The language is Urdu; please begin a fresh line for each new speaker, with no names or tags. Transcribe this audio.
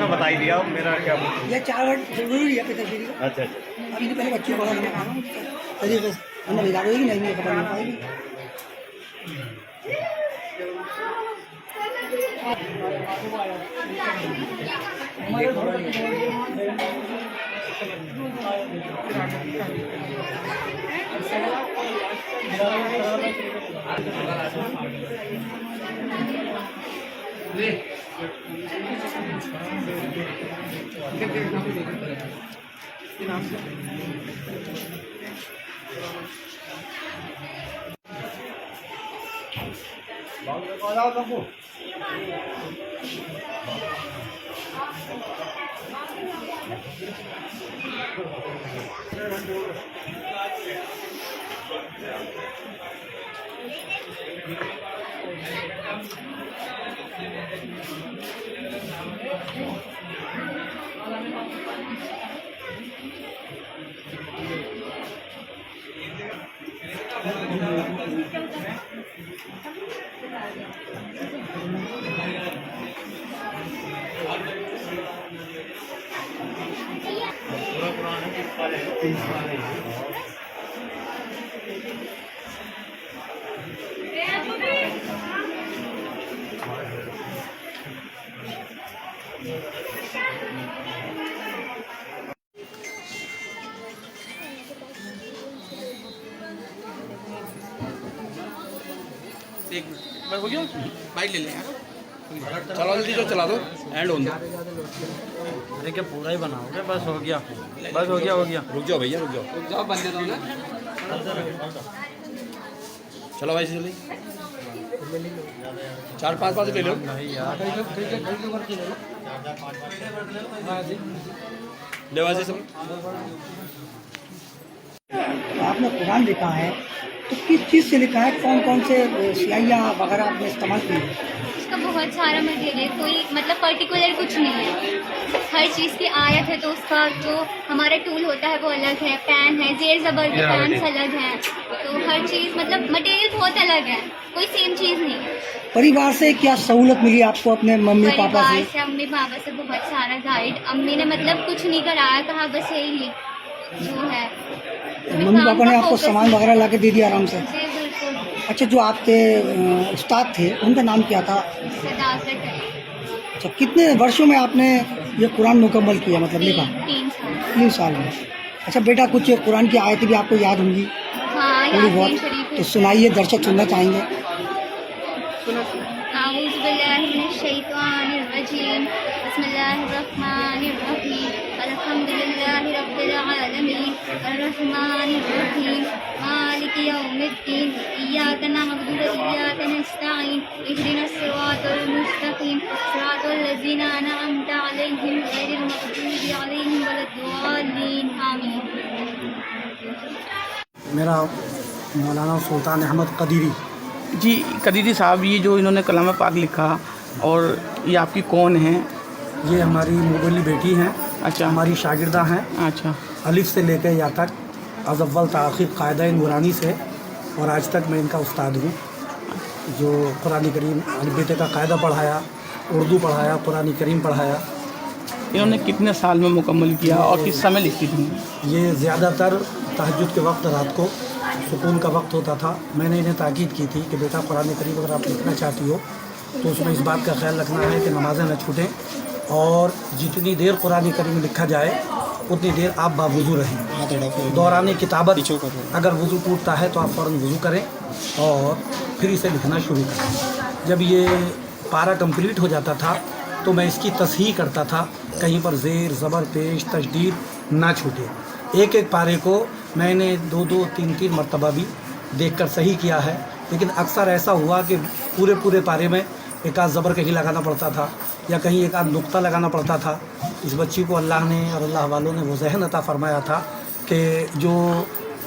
بتا ہی دیا میرا کیا
یہ 4 وقت ضروری ہے تشریح کا.
اچھا اچھا
ابھی تو پہلے بچوں کو پڑھانا طریقے سے ہم نے ہوگی نہیں پتہ نہیں پائے گی.
ایک منٹ میں ہو گیا بائک لے لیں یار چلا جلدی جو چلا دو اینڈ آن دو
ارے کیا پورا ہی بناؤ گے بس ہو گیا بس ہو گیا
رک جاؤ بھیا رک جاؤ بندے دو نا چلو بھائی جلدی 4-5 لے لو لے واسے سب.
آپ نے قرآن لکھا ہے تو کس چیز سے لکھا ہے, کون سے سیاہیاں وغیرہ آپ نے استعمال کی ہے؟
اس کا بہت سارا مٹیریل ہے, کوئی مطلب پرٹیکولر کچھ نہیں ہے, ہر چیز کی آیت ہے تو اس کا جو ہمارا ٹول ہوتا ہے وہ الگ ہے, پین ہے, زیر زبر کے پینس الگ ہیں, تو ہر چیز مطلب مٹیریل بہت الگ ہے, کوئی سیم چیز نہیں ہے.
پریوار سے کیا سہولت ملی آپ کو اپنے ممی پاپا سے؟
پریوار سے امی پاپا سے بہت سارا گائیڈ, امی نے مطلب کچھ نہیں کرایا, کہا بس یہی جو ہے.
ممی پاپا نے آپ کو سامان وغیرہ لا کے دے دیا آرام سے؟
جی بالکل.
اچھا, جو آپ کے استاد تھے ان کا نام کیا تھا؟
صداقت ہے.
اچھا, کتنے ورشوں میں آپ نے یہ قرآن مکمل کیا, مطلب لکھا؟
3 سال.
3 سال میں. اچھا بیٹا, کچھ قرآن کی آیتیں بھی آپ کو یاد ہوں گی
ہاں,
تھوڑی
یاسین
بہت,
شریف.
تو سنائیے, درشک سننا چاہیں گے.
اعوذ باللہ من الشیطان الرجیم, بسم اللہ الرحمن الرحیم, الحمد للہ رب العالمین, الرحمن الرحیم, مالک یوم الدین, ایاک نعبد و ایاک نستعین, اہدنا الصراط المستقیم, صراط الذین انعمت علیہم غیر المغضوب علیہم ولا الضالین, آمین.
میرا مولانا سلطان احمد قدیری.
جی قدیری صاحب, یہ جو انہوں نے کلام پاک لکھا اور یہ آپ کی کون ہیں؟
یہ ہماری مغلی بیٹی ہیں.
اچھا,
ہماری شاگردہ ہیں.
اچھا,
الف سے لے کے یا تک, از اول تا آخر قاعدہ نورانی سے, اور آج تک میں ان کا استاد ہوں, جو قرآن کریم بیٹے کا قاعدہ پڑھایا, اردو پڑھایا, قرآن کریم پڑھایا.
انہوں نے کتنے سال میں مکمل کیا اور کس سمے لکھی تھی؟
یہ زیادہ تر تہجد کے وقت, رات کو سکون کا وقت ہوتا تھا. میں نے انہیں تاکید کی تھی کہ بیٹا قرآن کریم اگر آپ لکھنا چاہتی ہو تو اس میں اس بات کا خیال رکھنا ہے کہ نمازیں نہ چھوٹیں, اور جتنی دیر قرآن کریم لکھا جائے اتنی دیر آپ باوضو رہیں. دوران کتابت اگر وضو ٹوٹتا ہے تو آپ فوراً وضو کریں اور پھر اسے لکھنا شروع کریں. جب یہ پارہ کمپلیٹ ہو جاتا تھا تو میں اس کی تصحیح کرتا تھا, کہیں پر زیر زبر پیش تشدید نہ چھوٹے. ایک پارے کو میں نے 2-3 مرتبہ بھی دیکھ کر صحیح کیا ہے, لیکن اکثر ایسا ہوا کہ پورے پارے میں ایک آدھ زبر کہیں لگانا پڑتا تھا یا کہیں ایک آدھ نقطہ لگانا پڑتا تھا. اس بچی کو اللہ نے اور اللہ والوں نے وہ ذہن عطا فرمایا تھا کہ جو